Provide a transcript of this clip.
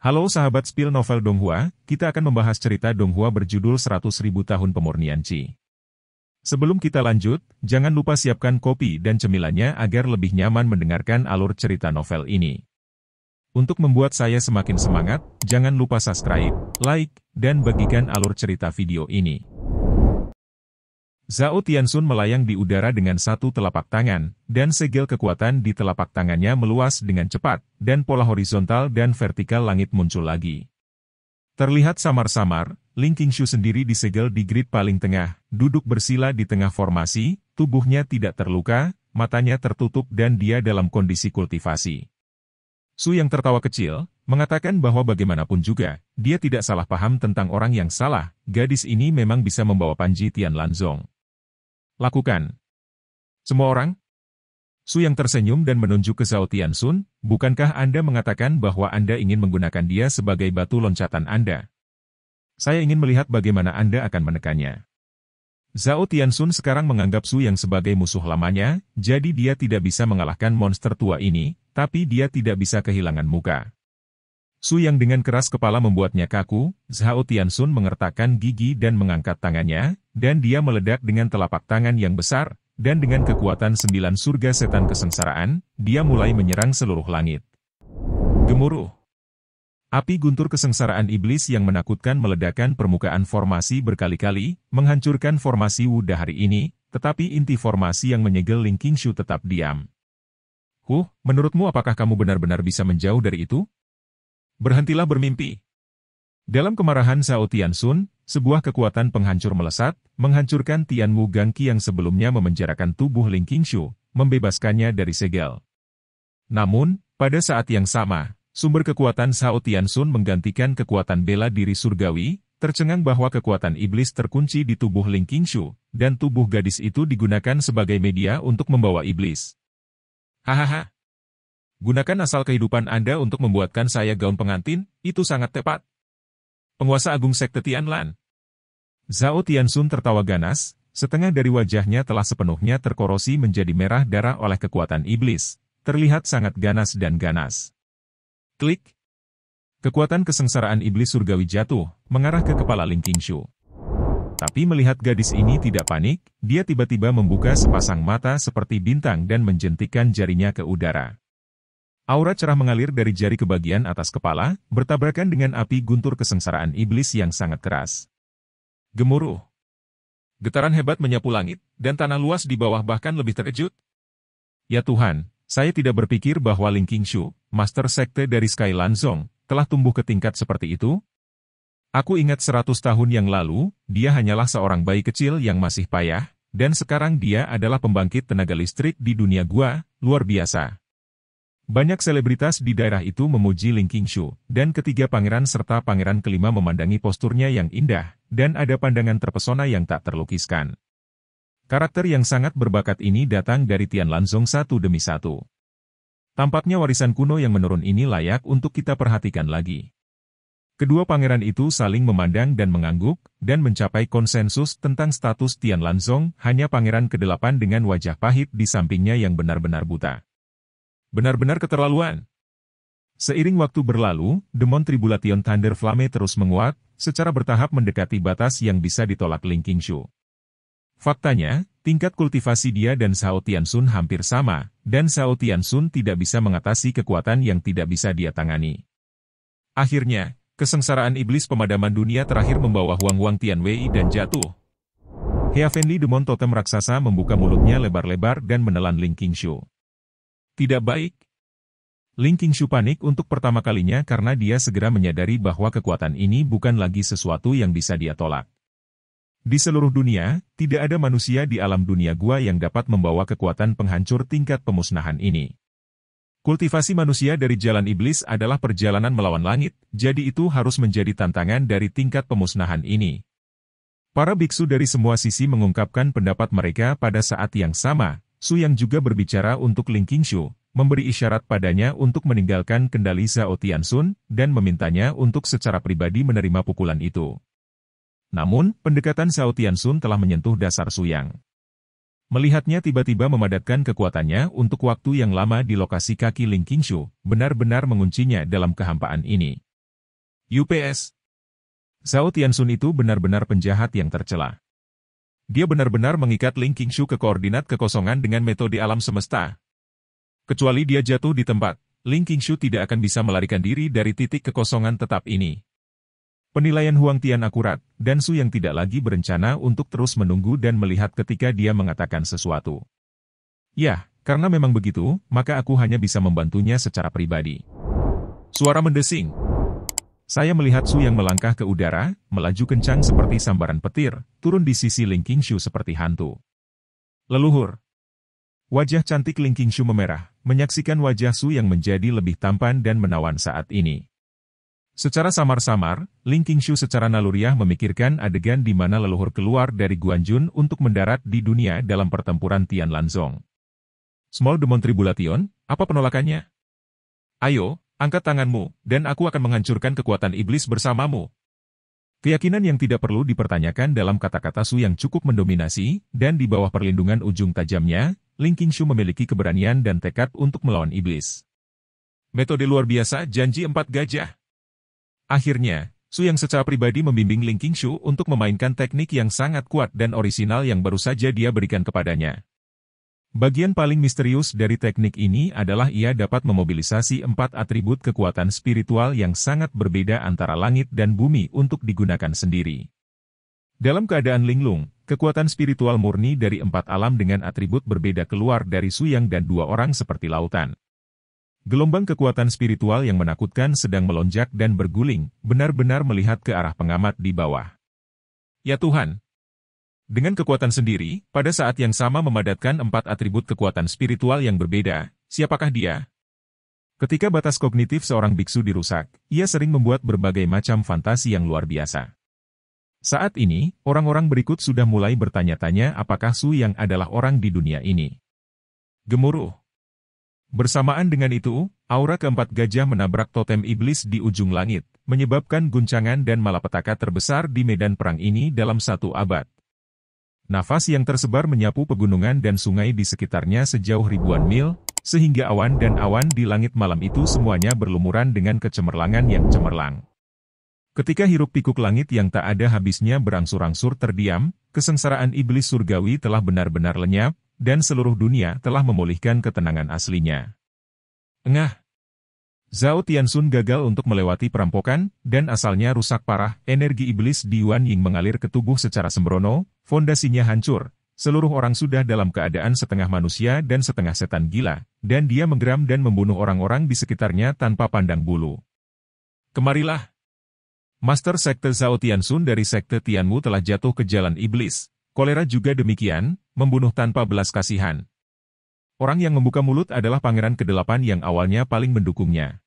Halo sahabat spill novel Donghua, kita akan membahas cerita Donghua berjudul 100.000 tahun pemurnian Qi. Sebelum kita lanjut, jangan lupa siapkan kopi dan cemilannya agar lebih nyaman mendengarkan alur cerita novel ini. Untuk membuat saya semakin semangat, jangan lupa subscribe, like, dan bagikan alur cerita video ini. Zhao Tianxun melayang di udara dengan satu telapak tangan, dan segel kekuatan di telapak tangannya meluas dengan cepat, dan pola horizontal dan vertikal langit muncul lagi. Terlihat samar-samar, Ling Qingshu sendiri disegel di grid paling tengah, duduk bersila di tengah formasi, tubuhnya tidak terluka, matanya tertutup dan dia dalam kondisi kultivasi. Su yang tertawa kecil, mengatakan bahwa bagaimanapun juga, dia tidak salah paham tentang orang yang salah, gadis ini memang bisa membawa Panji Tianlanzong. Lakukan. Semua orang? Su yang tersenyum dan menunjuk ke Zhao Tianxun, bukankah Anda mengatakan bahwa Anda ingin menggunakan dia sebagai batu loncatan Anda? Saya ingin melihat bagaimana Anda akan menekannya. Zhao Tianxun sekarang menganggap Su yang sebagai musuh lamanya, jadi dia tidak bisa mengalahkan monster tua ini, tapi dia tidak bisa kehilangan muka. Su yang dengan keras kepala membuatnya kaku, Zhao Tianxun mengertakkan gigi dan mengangkat tangannya, dan dia meledak dengan telapak tangan yang besar, dan dengan kekuatan 9 surga setan kesengsaraan, dia mulai menyerang seluruh langit. Gemuruh. Api guntur kesengsaraan iblis yang menakutkan meledakkan permukaan formasi berkali-kali, menghancurkan formasi Wuda hari ini, tetapi inti formasi yang menyegel Ling Qingshu tetap diam. Menurutmu apakah kamu benar-benar bisa menjauh dari itu? Berhentilah bermimpi. Dalam kemarahan Zhao Tianxun, sebuah kekuatan penghancur melesat, menghancurkan Tianwu Gangqi yang sebelumnya memenjarakan tubuh Ling Qingshu, membebaskannya dari segel. Namun, pada saat yang sama, sumber kekuatan Zhao Tianxun menggantikan kekuatan bela diri surgawi, tercengang bahwa kekuatan iblis terkunci di tubuh Ling Qingshu, dan tubuh gadis itu digunakan sebagai media untuk membawa iblis. Hahaha. Gunakan asal kehidupan Anda untuk membuatkan saya gaun pengantin, itu sangat tepat. Penguasa Agung Sekte Tianlan. Zhao Tianxun tertawa ganas, setengah dari wajahnya telah sepenuhnya terkorosi menjadi merah darah oleh kekuatan iblis, terlihat sangat ganas dan ganas. Klik. Kekuatan kesengsaraan iblis surgawi jatuh, mengarah ke kepala Ling Qingshu. Tapi melihat gadis ini tidak panik, dia tiba-tiba membuka sepasang mata seperti bintang dan menjentikkan jarinya ke udara. Aura cerah mengalir dari jari ke bagian atas kepala, bertabrakan dengan api guntur kesengsaraan iblis yang sangat keras. Gemuruh. Getaran hebat menyapu langit, dan tanah luas di bawah bahkan lebih terkejut. Ya Tuhan, saya tidak berpikir bahwa Ling Qingshu, Master Sekte dari Sky Lanzong, telah tumbuh ke tingkat seperti itu. Aku ingat 100 tahun yang lalu, dia hanyalah seorang bayi kecil yang masih payah, dan sekarang dia adalah pembangkit tenaga listrik di dunia gua, luar biasa. Banyak selebritas di daerah itu memuji Ling Qingshu, dan ketiga pangeran serta pangeran kelima memandangi posturnya yang indah, dan ada pandangan terpesona yang tak terlukiskan. Karakter yang sangat berbakat ini datang dari Tianlanzong satu demi satu. Tampaknya warisan kuno yang menurun ini layak untuk kita perhatikan lagi. Kedua pangeran itu saling memandang dan mengangguk, dan mencapai konsensus tentang status Tianlanzong, hanya pangeran ke-8 dengan wajah pahit di sampingnya yang benar-benar buta. Benar-benar keterlaluan. Seiring waktu berlalu, Demon Tribulation Thunder Flame terus menguat, secara bertahap mendekati batas yang bisa ditolak Ling Qingshu. Faktanya, tingkat kultivasi dia dan Zhao Tianxun hampir sama, dan Zhao Tianxun tidak bisa mengatasi kekuatan yang tidak bisa dia tangani. Akhirnya, kesengsaraan iblis pemadaman dunia terakhir membawa Huang Tianwei dan jatuh. Heavenly Demon Totem raksasa membuka mulutnya lebar-lebar dan menelan Ling Qingshu. Tidak baik. Ling Qingshu panik untuk pertama kalinya karena dia segera menyadari bahwa kekuatan ini bukan lagi sesuatu yang bisa dia tolak. Di seluruh dunia, tidak ada manusia di alam dunia gua yang dapat membawa kekuatan penghancur tingkat pemusnahan ini. Kultivasi manusia dari jalan iblis adalah perjalanan melawan langit, jadi itu harus menjadi tantangan dari tingkat pemusnahan ini. Para biksu dari semua sisi mengungkapkan pendapat mereka pada saat yang sama. Su yang juga berbicara untuk Ling Qingshu, memberi isyarat padanya untuk meninggalkan kendali Zhao Tianxun, dan memintanya untuk secara pribadi menerima pukulan itu. Namun, pendekatan Zhao Tianxun telah menyentuh dasar Su Yang. Melihatnya tiba-tiba memadatkan kekuatannya untuk waktu yang lama di lokasi kaki Ling Qingshu, benar-benar menguncinya dalam kehampaan ini. UPS. Zhao Tianxun itu benar-benar penjahat yang tercela. Dia benar-benar mengikat Ling Qingshu ke koordinat kekosongan dengan metode alam semesta. Kecuali dia jatuh di tempat, Ling Qingshu tidak akan bisa melarikan diri dari titik kekosongan tetap ini. Penilaian Huang Tian akurat, dan Su yang tidak lagi berencana untuk terus menunggu dan melihat ketika dia mengatakan sesuatu. Ya, karena memang begitu, maka aku hanya bisa membantunya secara pribadi. Suara mendesing. Saya melihat Su yang melangkah ke udara, melaju kencang seperti sambaran petir, turun di sisi Ling Qingshu seperti hantu. Leluhur. Wajah cantik Ling Qingshu memerah, menyaksikan wajah Su yang menjadi lebih tampan dan menawan saat ini. Secara samar-samar, Ling Qingshu secara naluriah memikirkan adegan di mana leluhur keluar dari Guanjun untuk mendarat di dunia dalam pertempuran Tian Lanzong. Small Demon Tribulation, apa penolakannya? Ayo, angkat tanganmu, dan aku akan menghancurkan kekuatan iblis bersamamu. Keyakinan yang tidak perlu dipertanyakan dalam kata-kata Su yang cukup mendominasi, dan di bawah perlindungan ujung tajamnya, Ling Qingshu memiliki keberanian dan tekad untuk melawan iblis. Metode luar biasa janji 4 gajah. Akhirnya, Su yang secara pribadi membimbing Ling Qingshu untuk memainkan teknik yang sangat kuat dan orisinal yang baru saja dia berikan kepadanya. Bagian paling misterius dari teknik ini adalah ia dapat memobilisasi 4 atribut kekuatan spiritual yang sangat berbeda antara langit dan bumi untuk digunakan sendiri. Dalam keadaan linglung, kekuatan spiritual murni dari 4 alam dengan atribut berbeda keluar dari Su Yang dan 2 orang seperti lautan. Gelombang kekuatan spiritual yang menakutkan sedang melonjak dan berguling, benar-benar melihat ke arah pengamat di bawah. Ya Tuhan! Dengan kekuatan sendiri, pada saat yang sama memadatkan 4 atribut kekuatan spiritual yang berbeda, siapakah dia? Ketika batas kognitif seorang biksu dirusak, ia sering membuat berbagai macam fantasi yang luar biasa. Saat ini, orang-orang berikut sudah mulai bertanya-tanya apakah Su Yang adalah orang di dunia ini. Gemuruh. Bersamaan dengan itu, aura keempat gajah menabrak totem iblis di ujung langit, menyebabkan guncangan dan malapetaka terbesar di medan perang ini dalam 1 abad. Nafas yang tersebar menyapu pegunungan dan sungai di sekitarnya sejauh ribuan mil, sehingga awan dan awan di langit malam itu semuanya berlumuran dengan kecemerlangan yang cemerlang. Ketika hiruk-pikuk langit yang tak ada habisnya berangsur-angsur terdiam, kesengsaraan iblis surgawi telah benar-benar lenyap, dan seluruh dunia telah memulihkan ketenangan aslinya. Engah! Zhao Tianxun gagal untuk melewati perampokan, dan asalnya rusak parah, energi iblis di Yuan Ying mengalir ke tubuh secara sembrono, fondasinya hancur, seluruh orang sudah dalam keadaan setengah manusia dan setengah setan gila, dan dia menggeram dan membunuh orang-orang di sekitarnya tanpa pandang bulu. Kemarilah! Master Sekte Zhao Tianxun dari Sekte Tianmu telah jatuh ke jalan iblis, kolera juga demikian, membunuh tanpa belas kasihan. Orang yang membuka mulut adalah pangeran ke-8 yang awalnya paling mendukungnya.